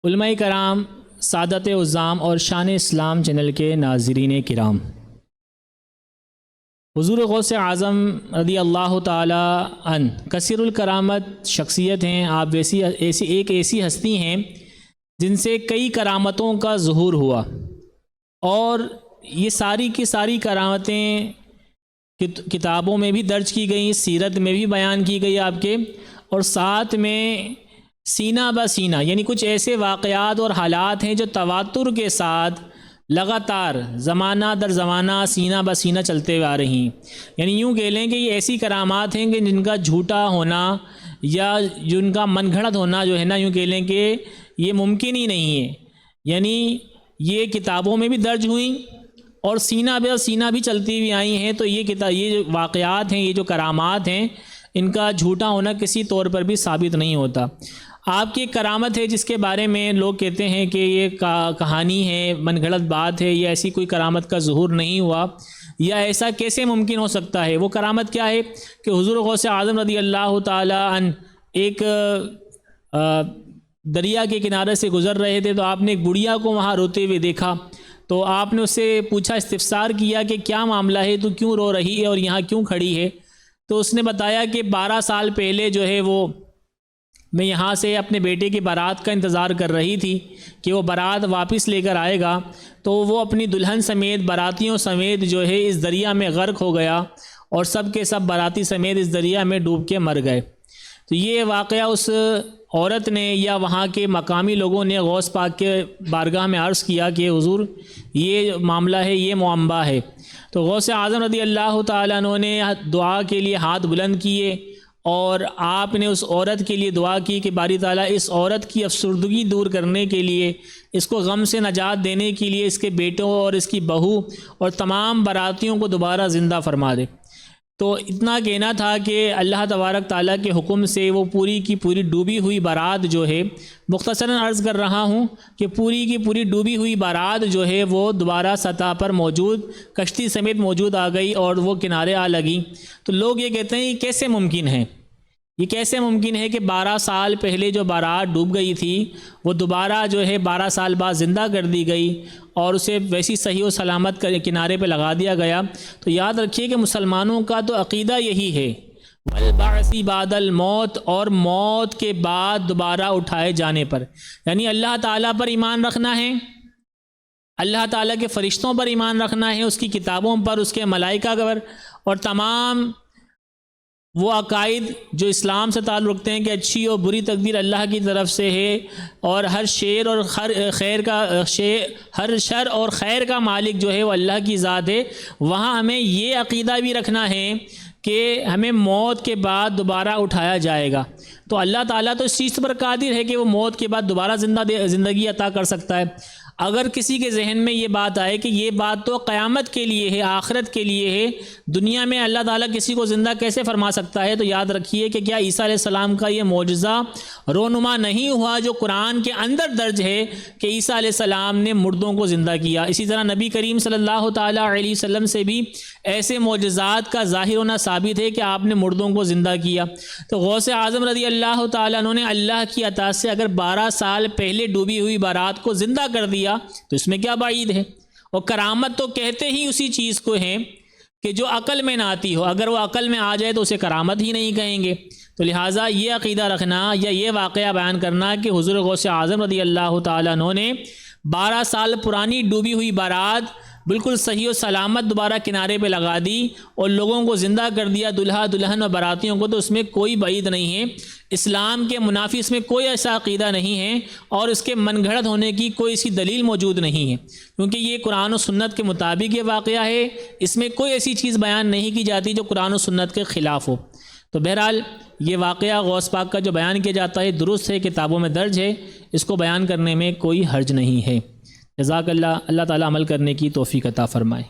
علماء کرام، سعادت عظام اور شان اسلام چینل کے ناظرین کرام، حضور غوث اعظم رضی اللہ تعالی عنہ کثیر الکرامت شخصیت ہیں۔ آپ ایسی ہستی ہیں جن سے کئی کرامتوں کا ظہور ہوا، اور یہ ساری کی ساری کرامتیں کتابوں میں بھی درج کی گئیں، سیرت میں بھی بیان کی گئی آپ کے، اور ساتھ میں سینہ بہ سینہ یعنی کچھ ایسے واقعات اور حالات ہیں جو تواتر کے ساتھ لگاتار زمانہ در زمانہ سینہ بہ سینہ چلتے ہوئے آ رہی ہیں۔ یعنی یوں کہہ لیں کہ یہ ایسی کرامات ہیں کہ جن کا جھوٹا ہونا یا جن کا من گھڑت ہونا جو ہے نا، یوں کہہ لیں کہ یہ ممکن ہی نہیں ہے۔ یعنی یہ کتابوں میں بھی درج ہوئیں اور سینہ بہ سینہ بھی چلتی ہوئی آئی ہیں، تو یہ واقعات ہیں، یہ جو کرامات ہیں، ان کا جھوٹا ہونا کسی طور پر بھی ثابت نہیں ہوتا۔ آپ کی ایک کرامت ہے جس کے بارے میں لوگ کہتے ہیں کہ یہ کہانی ہے، من گھڑت بات ہے، یا ایسی کوئی کرامت کا ظہور نہیں ہوا، یا ایسا کیسے ممکن ہو سکتا ہے۔ وہ کرامت کیا ہے کہ حضور غوث اعظم رضی اللہ تعالی عنہ ایک دریا کے کنارے سے گزر رہے تھے، تو آپ نے ایک بڑھیا کو وہاں روتے ہوئے دیکھا، تو آپ نے اس سے پوچھا، استفسار کیا کہ کیا معاملہ ہے، تو کیوں رو رہی ہے اور یہاں کیوں کھڑی ہے؟ تو اس نے بتایا کہ 12 سال پہلے جو ہے وہ میں یہاں سے اپنے بیٹے کی بارات کا انتظار کر رہی تھی کہ وہ بارات واپس لے کر آئے گا، تو وہ اپنی دلہن سمیت، باراتیوں سمیت جو ہے اس دریا میں غرق ہو گیا، اور سب کے سب باراتی سمیت اس دریا میں ڈوب کے مر گئے۔ تو یہ واقعہ اس عورت نے یا وہاں کے مقامی لوگوں نے غوث پاک کے بارگاہ میں عرض کیا کہ حضور یہ معاملہ ہے، یہ معامبہ ہے۔ تو غوث اعظم رضی اللہ تعالیٰ عنہ نے دعا کے لیے ہاتھ بلند کیے، اور آپ نے اس عورت کے لیے دعا کی کہ باری تعالیٰ اس عورت کی افسردگی دور کرنے کے لیے، اس کو غم سے نجات دینے کے لیے، اس کے بیٹوں اور اس کی بہو اور تمام براتیوں کو دوبارہ زندہ فرما دے۔ تو اتنا کہنا تھا کہ اللہ تبارک تعالیٰ کے حکم سے وہ پوری کی پوری ڈوبی ہوئی بارات جو ہے، مختصراً عرض کر رہا ہوں کہ پوری کی پوری ڈوبی ہوئی بارات جو ہے وہ دوبارہ سطح پر موجود، کشتی سمیت موجود آ گئی اور وہ کنارے آ لگی۔ تو لوگ یہ کہتے ہیں یہ کیسے ممکن ہے، یہ کیسے ممکن ہے کہ 12 سال پہلے جو بارات ڈوب گئی تھی وہ دوبارہ جو ہے 12 سال بعد زندہ کر دی گئی اور اسے ویسی صحیح و سلامت کنارے پہ لگا دیا گیا۔ تو یاد رکھیے کہ مسلمانوں کا تو عقیدہ یہی ہے، والبعث بعد الموت، اور موت کے بعد دوبارہ اٹھائے جانے پر، یعنی اللہ تعالیٰ پر ایمان رکھنا ہے، اللہ تعالیٰ کے فرشتوں پر ایمان رکھنا ہے، اس کی کتابوں پر، اس کے ملائکہ پر، اور تمام وہ عقائد جو اسلام سے تعلق رکھتے ہیں کہ اچھی اور بری تقدیر اللہ کی طرف سے ہے، اور ہر شر اور خیر کا مالک جو ہے وہ اللہ کی ذات ہے۔ وہاں ہمیں یہ عقیدہ بھی رکھنا ہے کہ ہمیں موت کے بعد دوبارہ اٹھایا جائے گا۔ تو اللہ تعالیٰ تو اس چیز پر قادر ہے کہ وہ موت کے بعد دوبارہ زندگی عطا کر سکتا ہے۔ اگر کسی کے ذہن میں یہ بات آئے کہ یہ بات تو قیامت کے لیے ہے، آخرت کے لیے ہے، دنیا میں اللہ تعالیٰ کسی کو زندہ کیسے فرما سکتا ہے، تو یاد رکھیے کہ کیا عیسیٰ علیہ السلام کا یہ معجزہ رونما نہیں ہوا جو قرآن کے اندر درج ہے کہ عیسیٰ علیہ السلام نے مردوں کو زندہ کیا۔ اسی طرح نبی کریم صلی اللہ تعالیٰ علیہ وسلم سے بھی ایسے معجزات کا ظاہر ہونا ثابت ہے کہ آپ نے مردوں کو زندہ کیا۔ تو غوث اعظم رضی اللہ تعالیٰ عنہ نے اللہ کی عطا سے اگر 12 سال پہلے ڈوبی ہوئی بارات کو زندہ کر دیا تو اس میں کیا بعید ہے۔ اور کرامت تو کہتے ہی اسی چیز کو ہیں کہ جو عقل میں نہ آتی ہو، اگر وہ عقل میں آ جائے تو اسے کرامت ہی نہیں کہیں گے۔ تو لہٰذا یہ عقیدہ رکھنا یا یہ واقعہ بیان کرنا کہ حضور غوث اعظم رضی اللہ تعالیٰ عنہ نے 12 سال پرانی ڈوبی ہوئی بارات بالکل صحیح و سلامت دوبارہ کنارے پہ لگا دی اور لوگوں کو زندہ کر دیا، دلہا دلہن اور براتیوں کو، تو اس میں کوئی بعید نہیں ہے۔ اسلام کے منافی اس میں کوئی ایسا عقیدہ نہیں ہے، اور اس کے من گھڑت ہونے کی کوئی ایسی دلیل موجود نہیں ہے، کیونکہ یہ قرآن و سنت کے مطابق یہ واقعہ ہے، اس میں کوئی ایسی چیز بیان نہیں کی جاتی جو قرآن و سنت کے خلاف ہو۔ تو بہرحال یہ واقعہ غوث پاک کا جو بیان کیا جاتا ہے درست ہے، کتابوں میں درج ہے، اس کو بیان کرنے میں کوئی حرج نہیں ہے۔ جزاک اللہ، اللہ تعالیٰ عمل کرنے کی توفیق عطا فرمائے۔